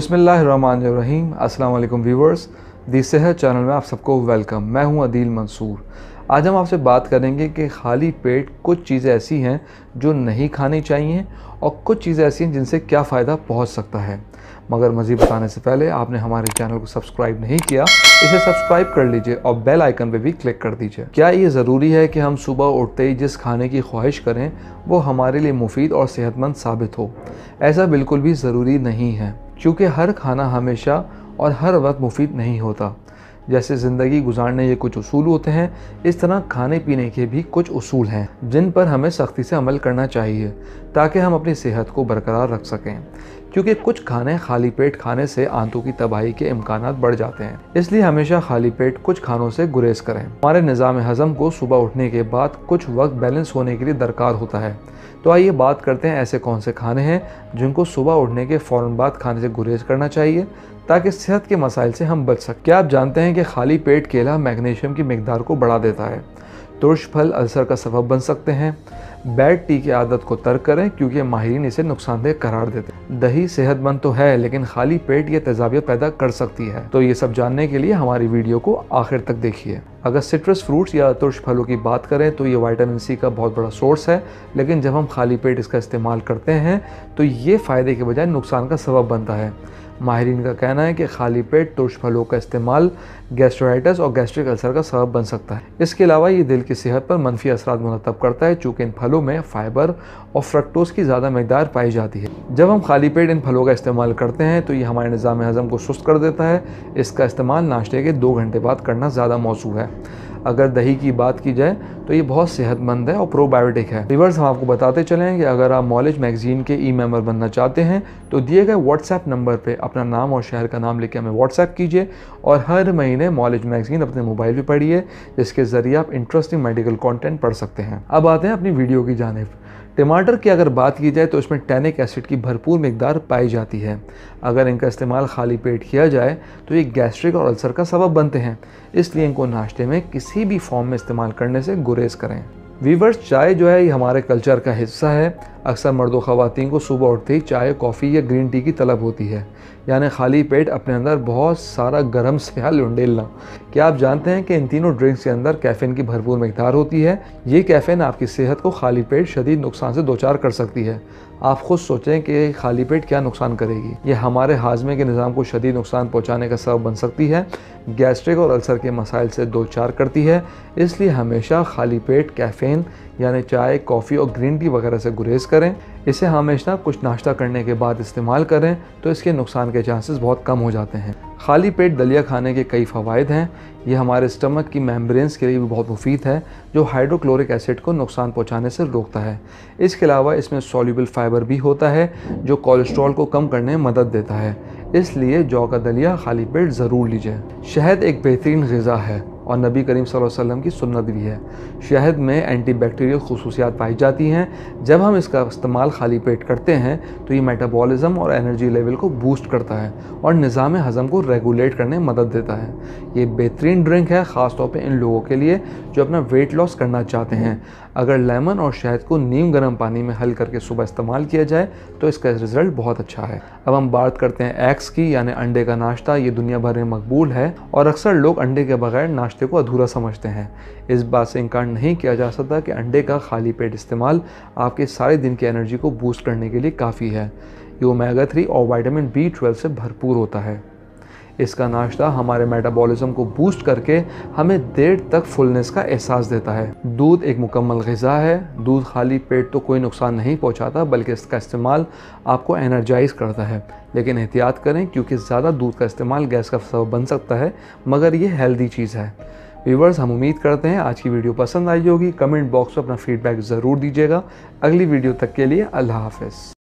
बिस्मिल्लाहिर्रहमानिर्रहीम। अस्सलाम वालेकुम व्यूवर्स, दी सेहत चैनल में आप सबको वेलकम। मैं हूं अदील मंसूर। आज हम आपसे बात करेंगे कि खाली पेट कुछ चीज़ें ऐसी हैं जो नहीं खानी चाहिए और कुछ चीज़ें ऐसी हैं जिनसे क्या फ़ायदा पहुंच सकता है। मगर मज़ीद बताने से पहले आपने हमारे चैनल को सब्सक्राइब नहीं किया, इसे सब्सक्राइब कर लीजिए और बेल आइकन पे भी क्लिक कर दीजिए। क्या ये ज़रूरी है कि हम सुबह उठते ही जिस खाने की ख्वाहिश करें वो हमारे लिए मुफीद और सेहतमंद साबित हो? ऐसा बिल्कुल भी ज़रूरी नहीं है, क्योंकि हर खाना हमेशा और हर वक्त मुफीद नहीं होता। जैसे ज़िंदगी गुजारने के कुछ उसूल होते हैं, इस तरह खाने पीने के भी कुछ उसूल हैं जिन पर हमें सख्ती से अमल करना चाहिए ताकि हम अपनी सेहत को बरकरार रख सकें। क्योंकि कुछ खाने खाली पेट खाने से आंतों की तबाही के इम्कानात बढ़ जाते हैं, इसलिए हमेशा खाली पेट कुछ खानों से गुरेज करें। हमारे निज़ाम हज़म को सुबह उठने के बाद कुछ वक्त बैलेंस होने के लिए दरकार होता है। तो आइए बात करते हैं ऐसे कौन से खाने हैं जिनको सुबह उठने के फ़ौरन बाद खाने से गुरेज करना चाहिए ताकि सेहत के मसाइल से हम बच सकें। क्या आप जानते हैं कि खाली पेट केला मैग्नीशियम की मिकदार को बढ़ा देता है? तुर्श फल अल्सर का सबब बन सकते हैं। बैड टी की आदत को तर्क करें क्योंकि माहिरीन इसे नुकसानदेह करार देते हैं। दही सेहतमंद तो है, लेकिन खाली पेट ये तेजाबियत पैदा कर सकती है। तो ये सब जानने के लिए हमारी वीडियो को आखिर तक देखिए। अगर सिट्रस फ्रूट्स या तुर्श फलों की बात करें तो ये विटामिन सी का बहुत बड़ा सोर्स है, लेकिन जब हम खाली पेट इसका इस्तेमाल करते हैं तो ये फ़ायदे के बजाय नुकसान का सबब बनता है। माहिरीन का कहना है कि खाली पेट तुर्श फलों का इस्तेमाल गैस्ट्राइटिस और गैस्ट्रिक अल्सर का सबब बन सकता है। इसके अलावा ये दिल की सेहत पर मनफी असरात मुरतब करता है, चूँकि इन फलों में फाइबर और फ्रक्टोज की ज़्यादा मकदार पाई जाती है। जब हम खाली पेट इन फलों का इस्तेमाल करते हैं तो ये हमारे निज़ाम हज़म को सुस्त कर देता है। इसका इस्तेमाल नाश्ते के 2 घंटे बाद करना ज़्यादा मौसू है। अगर दही की बात की जाए तो ये बहुत सेहतमंद है और प्रोबायोटिक है। व्यूअर्स, हम आपको बताते चलें कि अगर आप नॉलेज मैगजीन के ई-मेंबर बनना चाहते हैं तो दिए गए व्हाट्सएप नंबर पे अपना नाम और शहर का नाम लेकर हमें व्हाट्सएप कीजिए और हर महीने नॉलेज मैगजीन अपने मोबाइल पे पढ़िए, जिसके ज़रिए आप इंटरेस्टिंग मेडिकल कंटेंट पढ़ सकते हैं। अब आते हैं अपनी वीडियो की जानिब। टमाटर की अगर बात की जाए तो इसमें टैनिक एसिड की भरपूर मिकदार पाई जाती है। अगर इनका इस्तेमाल खाली पेट किया जाए तो ये गैस्ट्रिक और अल्सर का सबब बनते हैं, इसलिए इनको नाश्ते में किसी भी फॉर्म में इस्तेमाल करने से गुरेज करें। वीवर्स, चाय जो है ये हमारे कल्चर का हिस्सा है। अक्सर मर्द व ख़वातीन को सुबह उठते ही चाय, कॉफ़ी या ग्रीन टी की तलब होती है, यानी खाली पेट अपने अंदर बहुत सारा गर्म स्याल उंडेलना। क्या आप जानते हैं कि इन तीनों ड्रिंक्स के अंदर कैफ़ीन की भरपूर मिकदार होती है? ये कैफ़ीन आपकी सेहत को खाली पेट शदीद नुकसान से दोचार कर सकती है। आप खुद सोचें कि खाली पेट क्या नुकसान करेगी। ये हमारे हाजमे के निज़ाम को शदीद नुकसान पहुँचाने का सबब बन सकती है, गैस्ट्रिक और अल्सर के मसाइल से दोचार करती है। इसलिए हमेशा खाली पेट कैफ़ीन यानी चाय, कॉफ़ी और ग्रीन टी वगैरह से गुरेज करें। इसे हमेशा कुछ नाश्ता करने के बाद इस्तेमाल करें तो इसके नुकसान के चांसेस बहुत कम हो जाते हैं। खाली पेट दलिया खाने के कई फ़वाइद हैं। ये हमारे स्टमक की मेम्ब्रेन्स के लिए भी बहुत मुफीद है, जो हाइड्रोक्लोरिक एसिड को नुकसान पहुंचाने से रोकता है। इसके अलावा इसमें सॉल्युबल फाइबर भी होता है जो कोलेस्ट्रॉल को कम करने में मदद देता है। इसलिए जौ का दलिया खाली पेट ज़रूर लीजिए। शहद एक बेहतरीन ग़िज़ा है और नबी करीम सल्लल्लाहु अलैहि वसल्लम की सुन्नत भी है। शहद में एंटीबैक्टीरियल खुसूसियात पाई जाती हैं। जब हम इसका इस्तेमाल खाली पेट करते हैं तो ये मेटाबॉलिज्म और एनर्जी लेवल को बूस्ट करता है और निज़ाम हज़म को रेगुलेट करने में मदद देता है। ये बेहतरीन ड्रिंक है, ख़ास तौर पे इन लोगों के लिए जो अपना वेट लॉस करना चाहते हैं। अगर लेमन और शहद को नीम गर्म पानी में हल करके सुबह इस्तेमाल किया जाए तो इसका रिज़ल्ट बहुत अच्छा है। अब हम बात करते हैं एग्स की, यानी अंडे का नाश्ता। ये दुनिया भर में मकबूल है और अक्सर लोग अंडे के बगैर नाश्ते को अधूरा समझते हैं। इस बात से इनकार नहीं किया जा सकता कि अंडे का खाली पेट इस्तेमाल आपके सारे दिन की एनर्जी को बूस्ट करने के लिए काफ़ी है। ये ओमेगा 3 और विटामिन B12 से भरपूर होता है। इसका नाश्ता हमारे मेटाबॉलिज्म को बूस्ट करके हमें देर तक फुलनेस का एहसास देता है। दूध एक मुकम्मल ग़िज़ा है। दूध खाली पेट तो कोई नुकसान नहीं पहुंचाता, बल्कि इसका इस्तेमाल आपको एनर्जाइज करता है। लेकिन एहतियात करें क्योंकि ज़्यादा दूध का इस्तेमाल गैस का सबब बन सकता है, मगर ये हेल्दी चीज़ है। व्यूवर्स, हम उम्मीद करते हैं आज की वीडियो पसंद आई होगी। कमेंट बॉक्स में अपना फीडबैक ज़रूर दीजिएगा। अगली वीडियो तक के लिए अल्लाह हाफ़िज़।